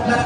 La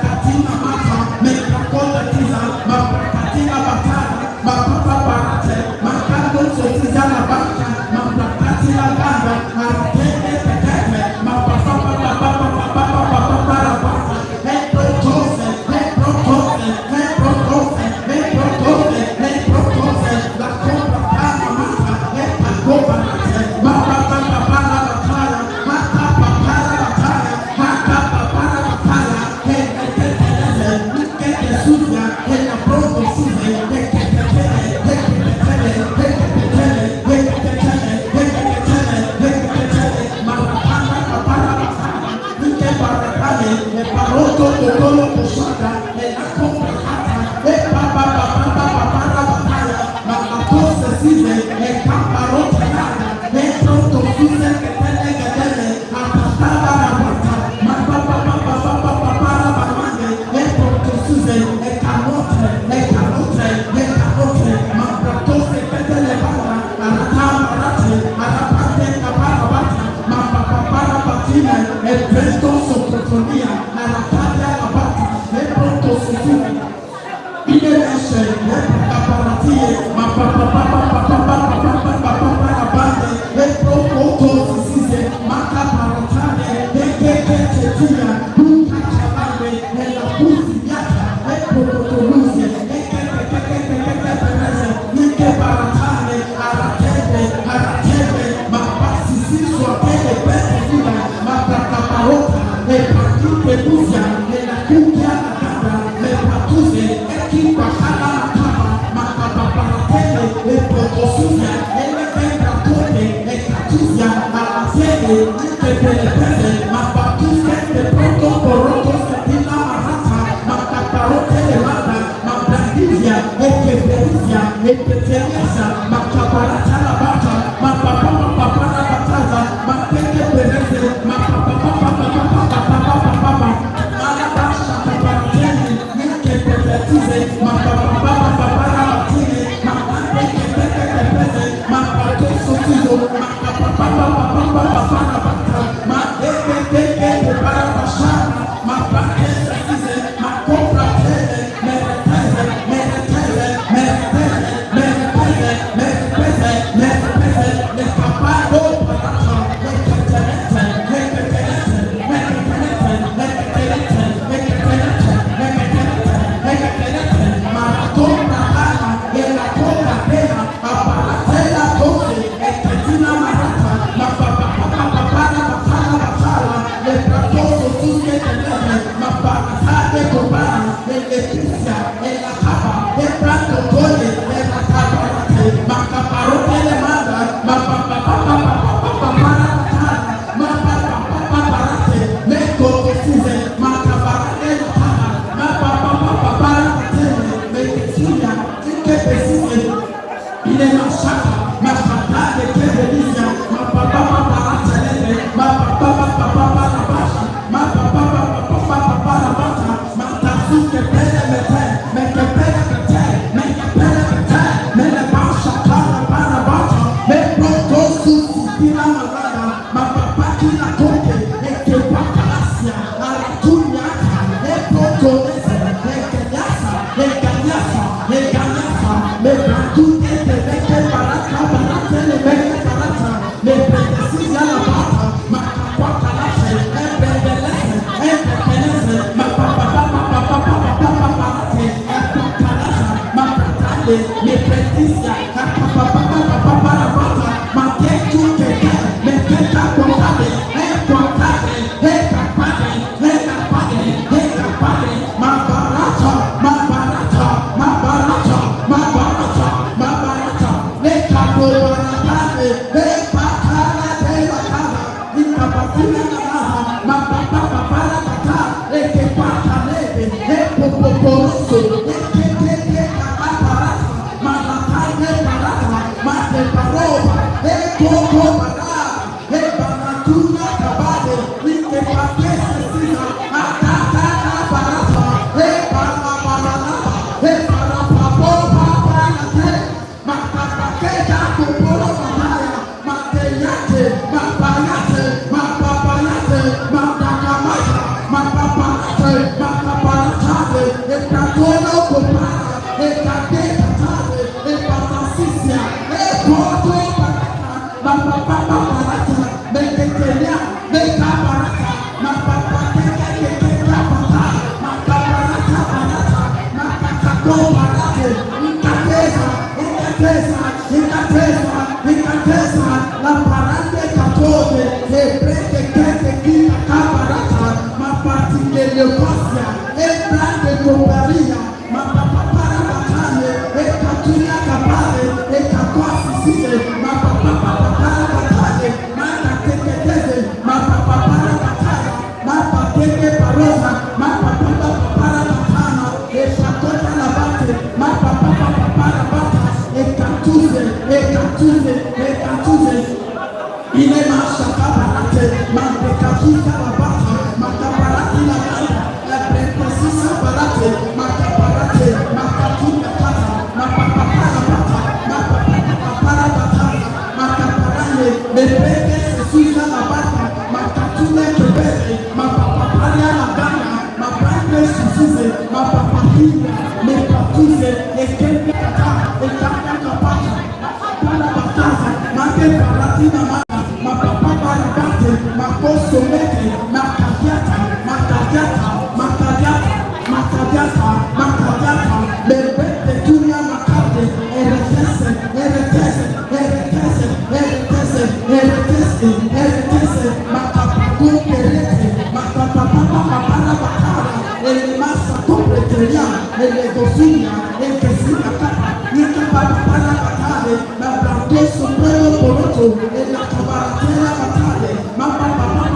Sombrero por otro, en la cabaretera batalla,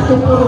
Thank you.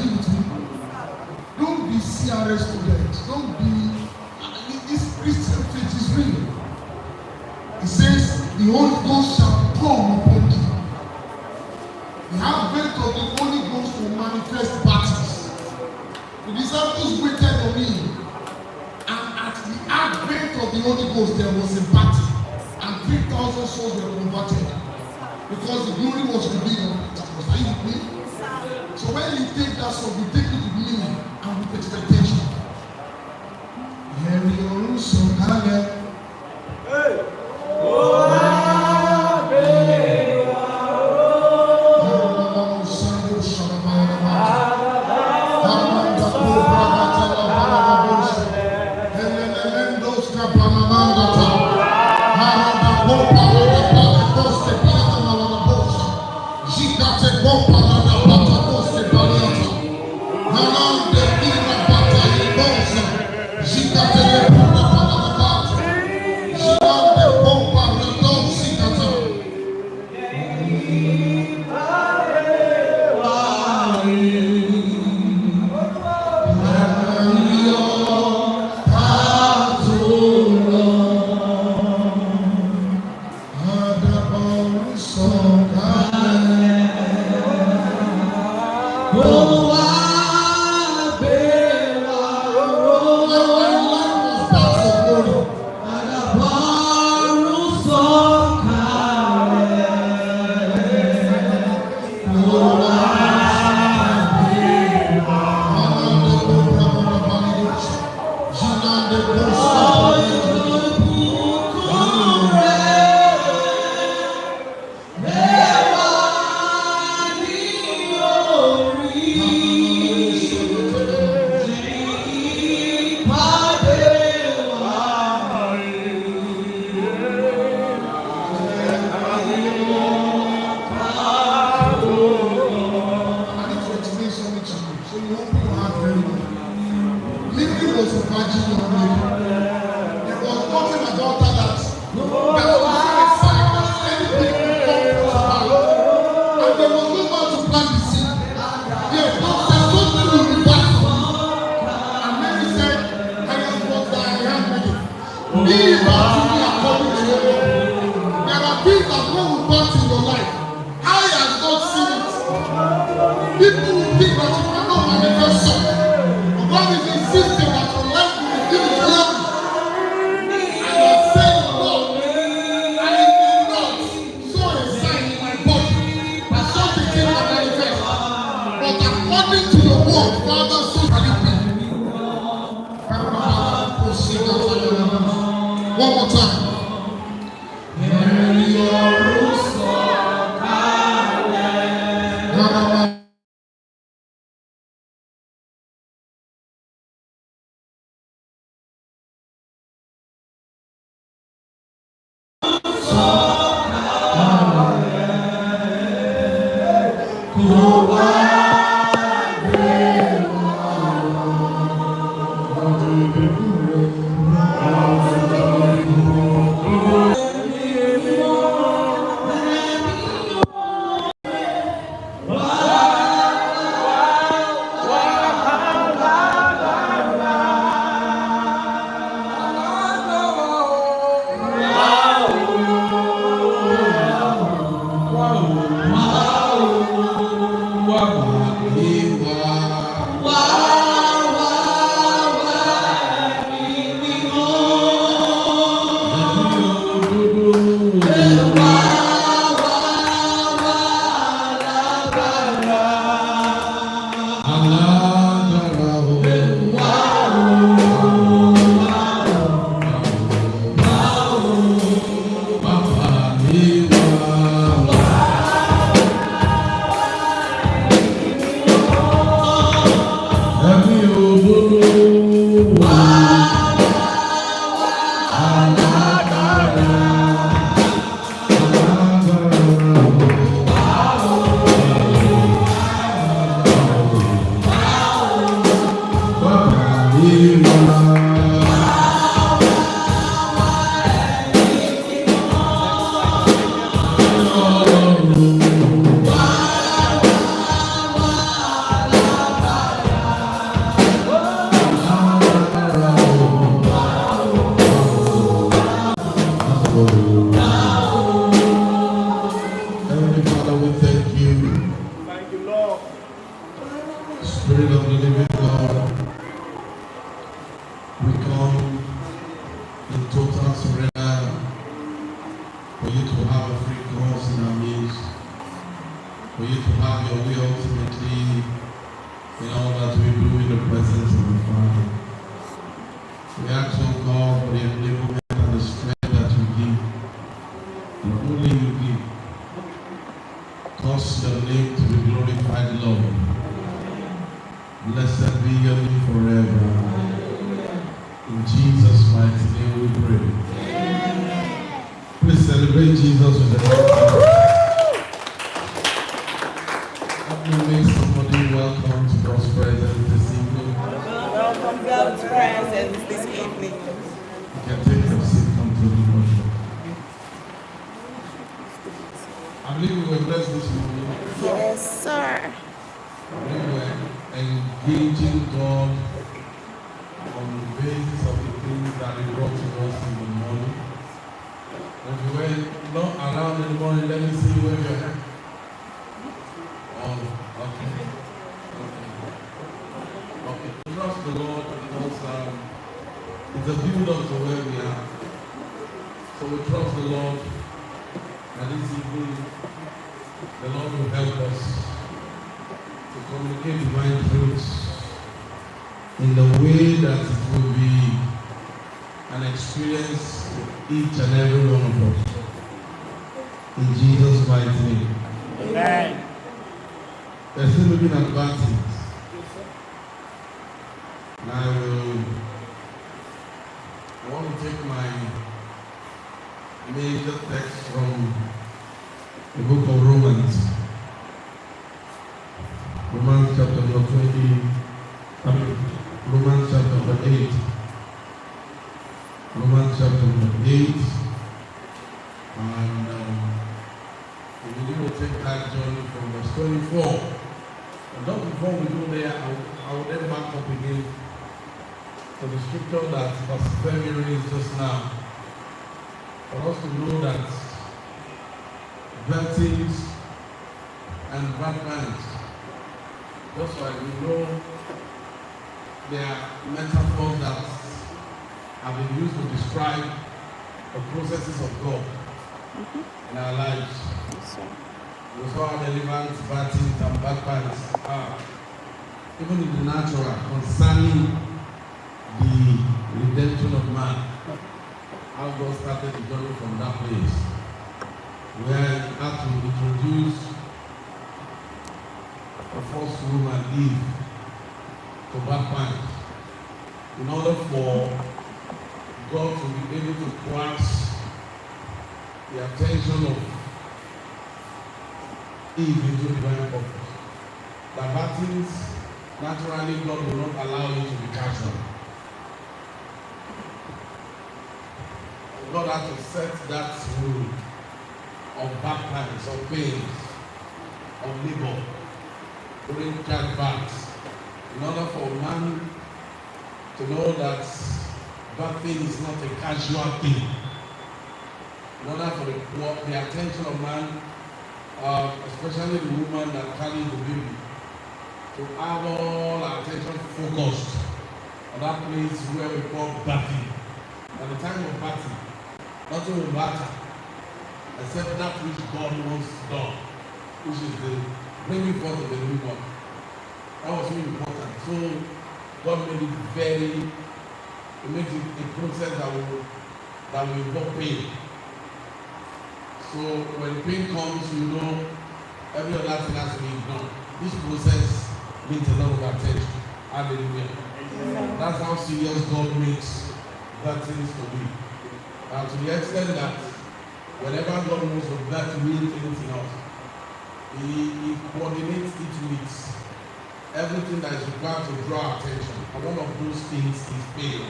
Are you with me? Don't be CRS students. Don't be. This Christian faith is real. It says the Holy Ghost shall come upon you. The advent of the Holy Ghost will manifest battles. The disciples waited on me, and at the advent of the Holy Ghost there was a battle, and 3,000 souls were converted because the glory was revealed on Pentecost. Are you with me? So when you take that song, you take it with meaning and with expectation. Hear your song, hey. One more time. Spirit of the living God, we come in total surrender for you to have a free course in our midst, for you to have your way ultimately in all that we do in the presence of the Father. We ask, oh God, for the enablement and the strength that you give, and only you give. Cause your name to be glorified, Lord. Blessed be your name forever. In Jesus' mighty name we pray. Please celebrate Jesus with the Lord. Let me make somebody welcome to God's presence this evening. Welcome to God's presence this evening. You can take your seat, come to the worship. I believe we were blessed this morning. Yes, sir. We were engaging God on the basis of the things that He brought to us in the morning. If you were not around in the morning, let me see you wave your hand. Oh, okay. Okay. Trust the Lord because it's a build up to where we are. So we trust the Lord, and this evening the Lord will help us to communicate divine truths in the way that it will be an experience for each and every one of us. In Jesus' mighty name. Amen. There's still looking at bad things. And I want to take my major text from the book of Romans. Romans chapter number 8. Romans chapter number 8. And we're going to take that journey from verse 24. But not before we go there, I will then back up again to the scripture that Pastor Femi raised just now. For us to know that bad things and bad minds, just like we know there are metaphors that have been used to describe the processes of God in our lives. Yes, sir. We saw how relevant bad things and bad minds are, even in the natural, concerning the redemption of man. How God started the journey from that place, where He had to introduce the first woman, Eve, to bad minds, in order for God to be able to grasp the attention of Eve into divine purpose. The bad things, naturally, God will not allow you to be casual. God had to set that rule of bad times, of pains, of labor, during childbirth, in order for man to know that bad thing is not a casual thing. In order for the attention of man, especially the woman that carries the baby, to have all our attention focused on that place where we call birthing. At the time of birthing, nothing will matter except that which God wants done, which is the bringing forth of the newborn. That was really important. So God made it He makes it a process that will involve pain. So when pain comes, you know every other thing has to be ignored. This process needs a lot of attention. Hallelujah. That's how serious God makes that things to be. And to the extent that whenever God wants to birth real things in us, He coordinates it with everything that is required to draw attention. And one of those things is pain,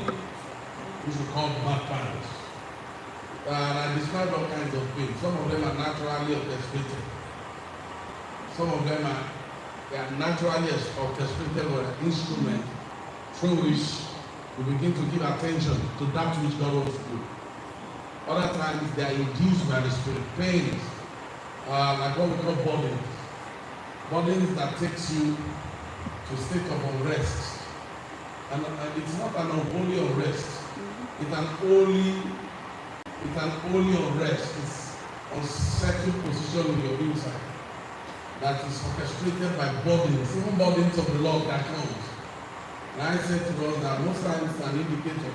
which we call bad times. And I described all kinds of pain. Some of them are naturally orchestrated. Some of them are naturally orchestrated with an instrument through which we begin to give attention to that which God wants to do. Other times they are induced by the Spirit. Pains, like what we call burdens. Burdens that takes you to a state of unrest. And it's not an unholy unrest. It's an holy unrest. It's unsettled position in your inside that is orchestrated by burdens, even burdens of the Lord that comes. And I said to us that most times it's an indicator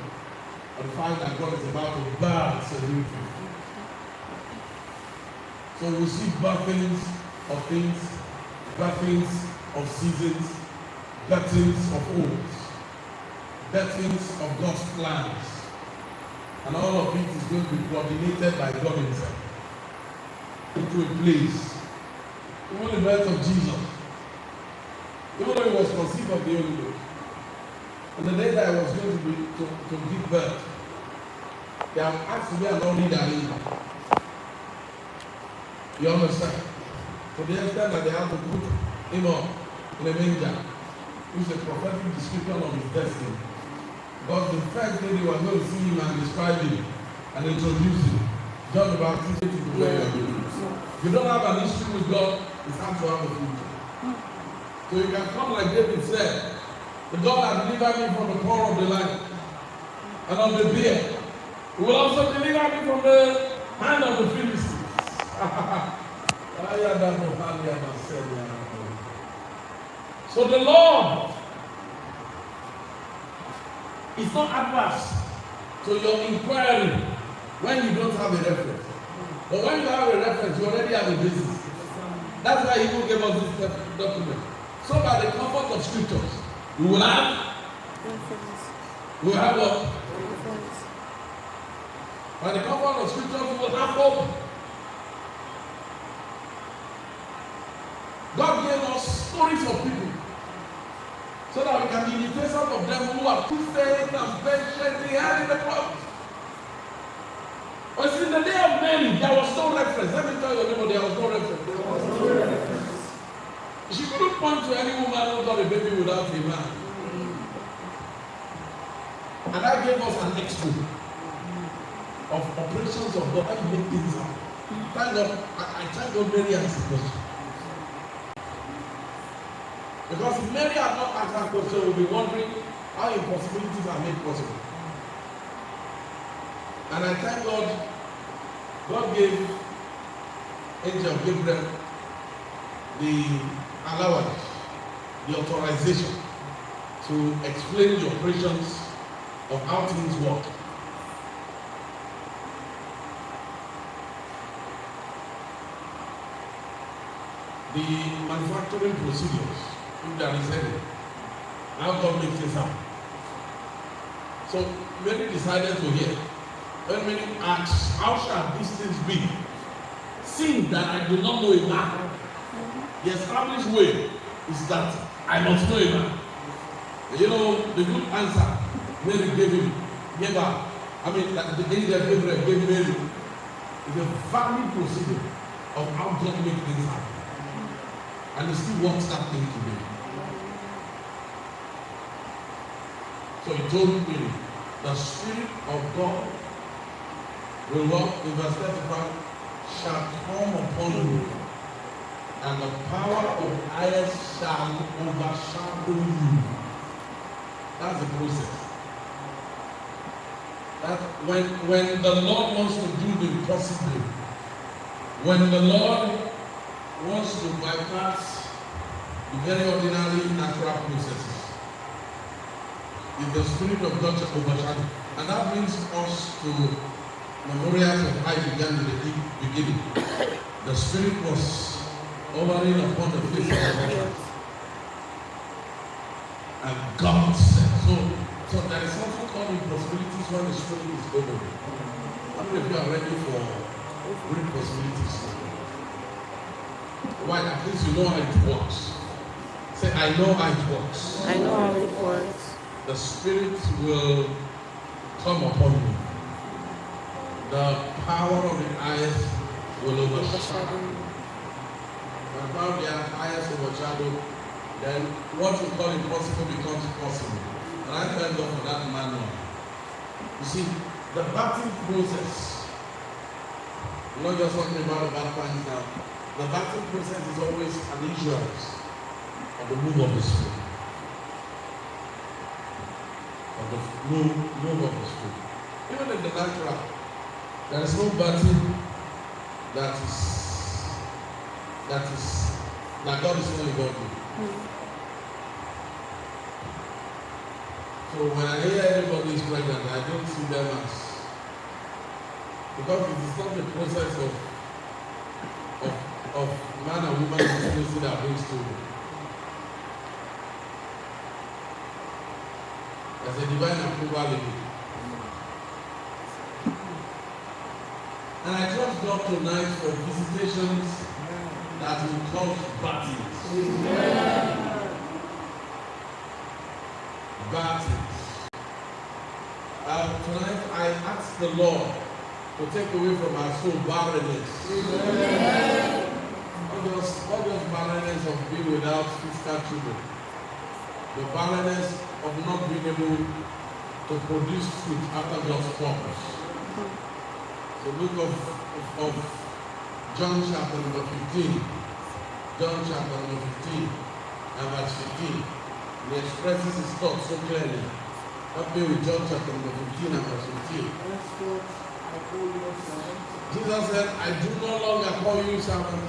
of the fact that God is about to birth a new thing. So we see birthings of things, birthings of seasons, birthings of hopes, birthings of God's plans. And all of it is going to be coordinated by God Himself into a place. Even the birth of Jesus, even though He was conceived of the Holy Ghost, and the day that I was going to give birth, they have asked me and not read that either. You understand? To the extent that they have to put Him up in a manger, which is a prophetic description of His destiny. Because the first day they were going to see Him and describe Him and introduce Him, John the Baptist said to the way of it. If you don't have an history with God, it's hard to have a future. So you can come like David said, the God that delivered me from the power of the lion and of the bear, He will also deliver me from the hand of the Philistines. So the Lord is not adverse to your inquiry when you don't have a reference. But when you have a reference, you already have a basis. That's why He will give us this document. So by the comfort of scriptures, we will have reference. We will have what? Reference. By the comfort of scriptures, we will have hope. God gave us stories of people so that we can be imitators of them who are too faith and patiently held in the clouds. But in the day of Mary, there was no reference. Let me tell you, there was no reference. She couldn't point to any woman who got a baby without a man. And that gave us an expo of operations of God. How you make things happen. Thank God, I thank God Mary asked the question. Because if Mary had not asked that question, we'll be wondering how impossibilities are made possible. And I thank God, God gave Angel Gabriel the allowance, the authorization to explain the operations of how things work. The manufacturing procedures, if there is any, how God makes this happen. So Mary decided to hear. When Mary asked, how shall these things be? Seeing that I do not know a man. The established way is that I must know a man. And you know, the good answer Mary gave her, that the angel Gabriel gave Mary, is a valid procedure of how God makes things happen. And He still wants that thing today. So He told Mary, the Spirit of God will walk in verse 35, shall come upon you, and the power of the highest shall overshadow you. That's the process. That when the Lord wants to do the impossible, when the Lord wants to bypass the very ordinary natural processes, is the Spirit of God to overshadow. And that brings us to memorials of how it began in the beginning. The Spirit was hovering upon the face of the water. And God said, so there is something called impossibilities when the Spirit is over. How many of you are ready for great possibilities? Why? At least you know how it works. Say, I know how it works. I know how it works. The Spirit will come upon you. The power of the highest will overshadow. When the power of the highest overshadow, then what we call impossible becomes possible. And I thank God for that manual. You see, the batting process, we're not just talking about the bad times now. The batting process is always an insurance of of the move of the Spirit. Of the move of the Spirit. Even in the natural, there is no battle that God is not involved in. So when I hear anybody is pregnant, I don't see them as, because it is not the process of man and woman intimacy that brings children. There's a divine approval in it. And I trust God tonight for visitations that will cause battles. Battles. Tonight I ask the Lord to take away from our soul barrenness. Not just barrenness of being without physical children. The barrenness of not being able to produce fruit after God's purpose. The book of John chapter number 15. John chapter number 15 and verse 15. He expresses his thoughts so clearly. Help me with John chapter number 15 and verse 15. Jesus said, I do no longer call you servant.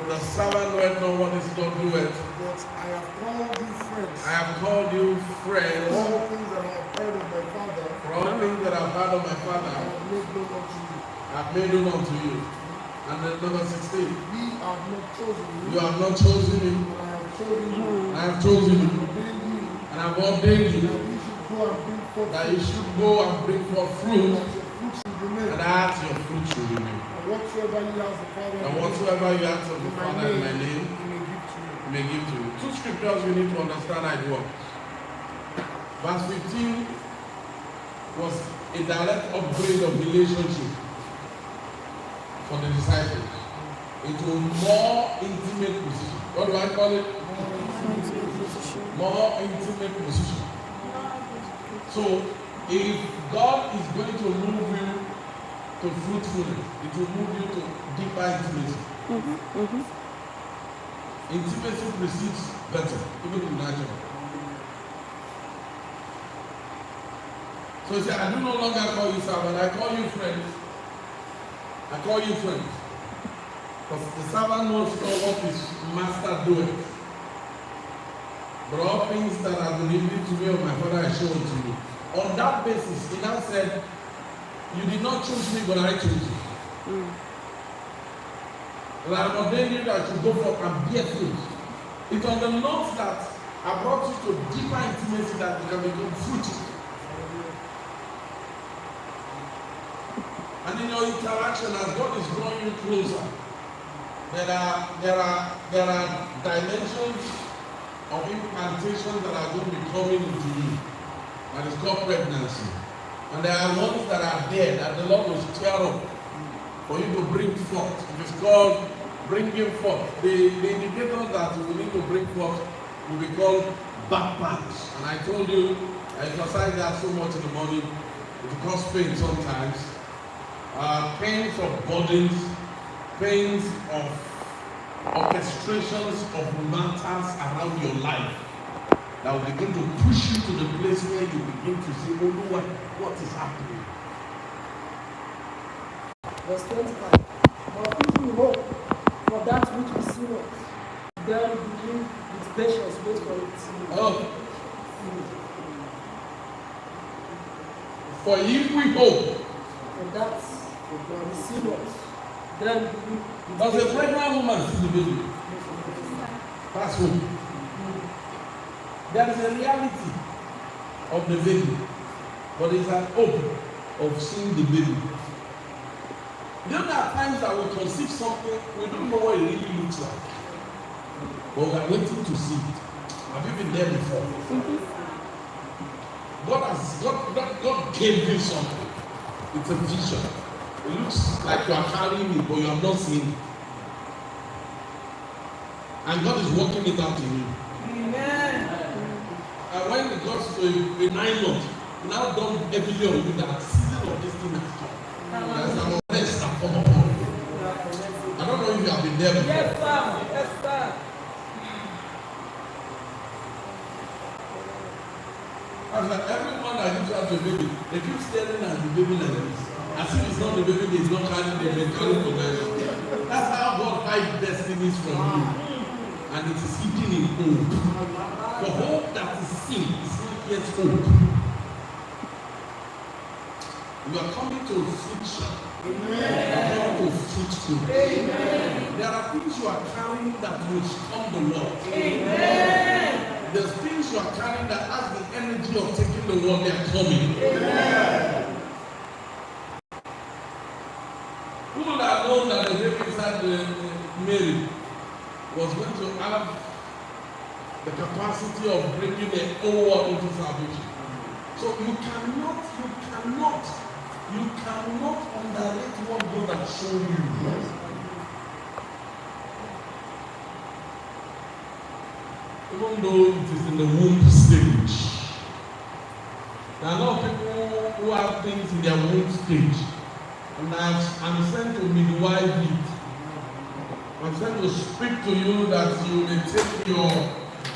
The servant knoweth not what is not doeth. But I have called you friends. I have called you friends. For all things that I have heard of my Father. For all things that I have heard of my Father. I have made known unto you. I have made known unto you. And then number 16. We have not chosen you. You have not chosen me. I have chosen you. I have chosen you. Ordained you. And I have ordained you. That you should go and bring forth that you should go and bring forth fruit. That your fruit should remain. And that your fruit should remain. And whatsoever you ask the Father. And whatsoever you ask of the Father in my name, He may give to you. Two scriptures you need to understand how it works. Verse 15 was a direct upgrade of relationship for the disciples into a more intimate position. What do I call it? More intimate position. So, if God is going to move you to fruitfulness, it will move you to deeper intimacy. Intimacy precedes better, even in natural. So he said, I do no longer call you servant, I call you friends. I call you friends. Because the servant knows not what his master doeth. But all things that have been revealed to me of my Father I show unto you. On that basis, he now said, you did not choose me, but I chose you. And I have ordained you that you go forth and bear fruit. It's on the note that I brought you to deeper intimacy that you can become fruitful. And in your interaction, as God is drawing you closer, there are dimensions of implantation that are going to be coming into you. That is called pregnancy. And there are ones that are there that the Lord will stir up for you to bring forth. It is called bringing forth. The indicators that you will need to bring forth will be called backpacks. And I told you, I emphasize that so much in the morning. It will cause pain sometimes. Pains of burdens, pains of orchestrations of matters around your life that will begin to push you to the place where you begin to see, oh no, what is happening. Verse 25. But if we hope for that which we see not, then begin with patience wait for it. Oh. For if we hope For that we see not, then begin with does a pregnant woman see the baby? That's hope. There is a reality of the baby, but there is an hope of seeing the baby. There are times that we conceive something, we don't know what it really looks like, but we are waiting to see it. Have you been there before? God gave you something. It's a vision. It looks like you are carrying it, but you have not seen it. And God is working it out in you. Amen. And when it goes to a 9 months, now done every on you that season of this thing has come. There's an arrest that come upon you. I don't know if you have been there before. Yes, sir. Yes, sir. And like everyone that gives out to a baby, they keep staring at the baby like this. As if it's not the baby, they've not carried, they've been carrying for them. That's how God hides destinies from you. And it is hidden in hope. The hope that is seen is not yet hope. You are coming to affliction. You are coming to affliction. There are things you are carrying that will storm the world. There's things you are carrying that has the energy of taking the world. They are coming. Who would have known that the baby inside Mary was going to have the capacity of bringing the whole world into salvation? So you cannot underrate what God has shown you. Even though it is in the womb stage. There are a lot of people who have things in their womb stage. And I'm sent to midwife it. I'm sent to speak to you that you may take your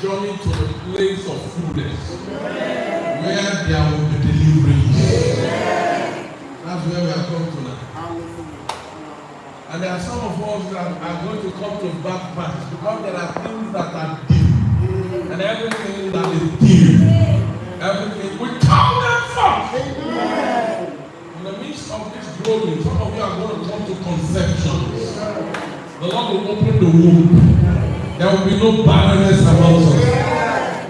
journey to the place of fullness. Where there will be deliverance. That's where we are coming tonight. And there are some of us that are going to come to backpacks because there are things that are deep. And everything that is deep, everything, we count them first. In the midst of this growing, some of you are going to come to conceptions. The Lord will open the womb. There will be no barrenness among us.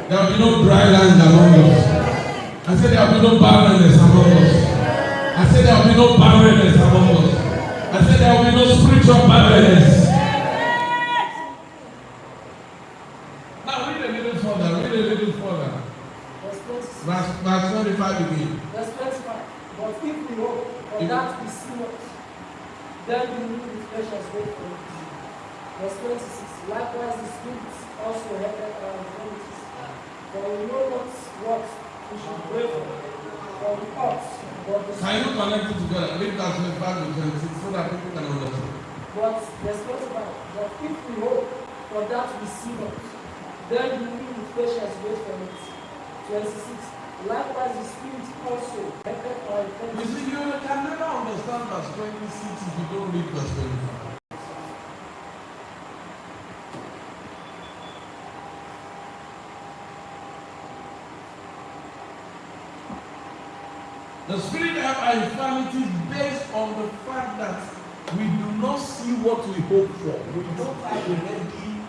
There will be no dry land among us. I said there will be no barrenness among us. I said there will be no barrenness among us. I said there will be no spiritual barrenness. Verse 25 again. Verse 25. But if we hope for that we see not, then we will with precious wait for it. Verse 26. Likewise the Spirit also helpeth our infirmities. For we know not what we should pray for the ought, but the Can you connect it together? Read that 25 to 26 so that people can understand. But verse 25. But if we hope for that we see not, then we will with patience wait for it. 26. Likewise, the Spirit also helpeth our infirmities. You see, you can never understand verse 26 if you don't read verse 25. The Spirit help our infirmities based on the fact that we do not see what we hope for. We don't have a ready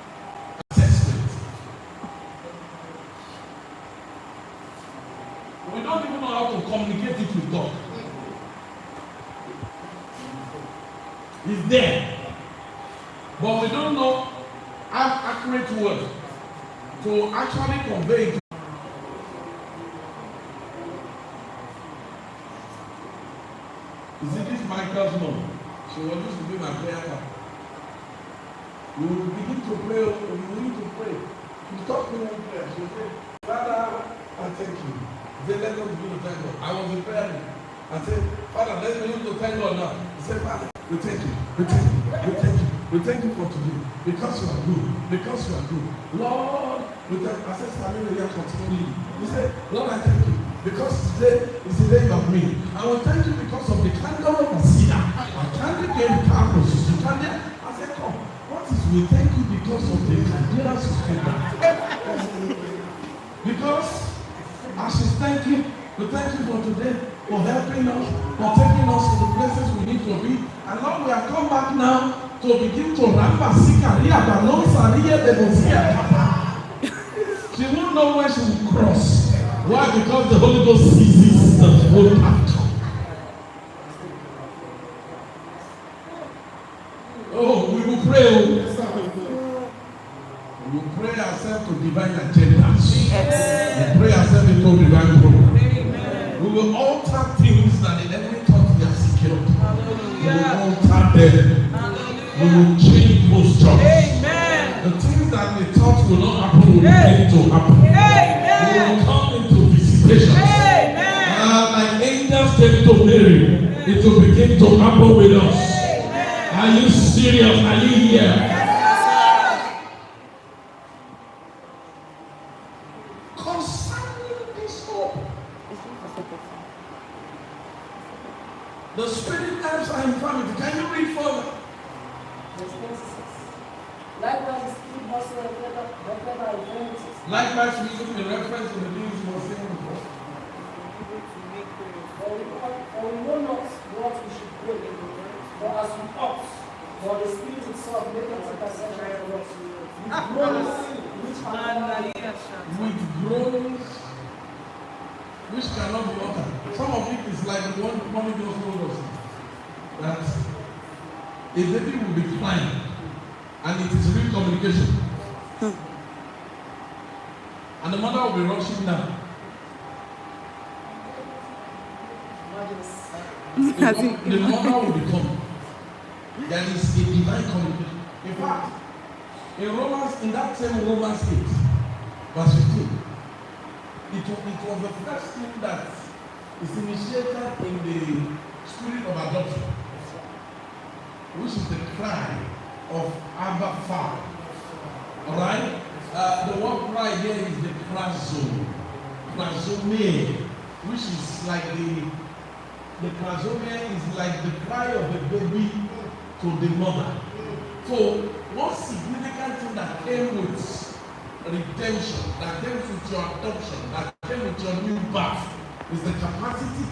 assessment. We don't even know how to communicate it with God. It's there. But we don't know have accurate words to actually convey it. You see, this Michael's mom, she was used to be my prayer partner. We will begin to pray, we need to pray. We talk to one prayer. She will say, Father, I thank you. He said, let us begin to thank God. I was in prayer. I said, Father, let's begin to thank God now. He said, Father, we thank you. We thank you. We thank you. We thank you for today. Because you are good. Because you are good. Lord, we thank you. I said, hallelujah, continually. He said, Lord, I thank you. Because today is the day you have made. I will thank you because of the candle of the sinner. I can't get campus. You can't get. I said, come. What is we thank you because of the candle of the Because as she's thanking, we thank you for today, for helping us, for taking us to the places we need to be. And Lord, we have come back now to begin to ramba sikaria balonsa riye demosia. She won't know where she will cross. Why? Because the Holy Ghost seizes the whole path. Oh, we will pray. We will pray ourselves to divine agendas. We pray ourselves into divine program. We will alter things that the enemy thought they are secured. We will alter them. We will change postures. The things that they thought will not happen will begin to happen. We will come into visitation. Like angels came to Mary, it will begin to happen with us. Are you serious? Are you here? Concerning stop. The spirit helps our infirmity. Can you read further? Verse 26. Likewise, the Spirit also helpeth our infirmities. Likewise, we look in reference to the things we were saying before. For we know not what we should pray, but as we ought, for the Spirit itself maketh intercession for us. With groanings which With groans which cannot be uttered. Some of it is like the one mommy just told us that a baby will be crying and it is real communication. And the mother will be rushing down. The mother will become. There is a divine communication. In fact, in that same Romans 8, verse 15, it was the first thing that is initiated in the spirit of adoption, which is the cry of Abba Father. Alright? The word cry here is the plasome, which is like the plasome is like the cry of the baby to the mother. So, one significant thing that came with redemption, that came with your adoption, that came with your new birth, is the capacity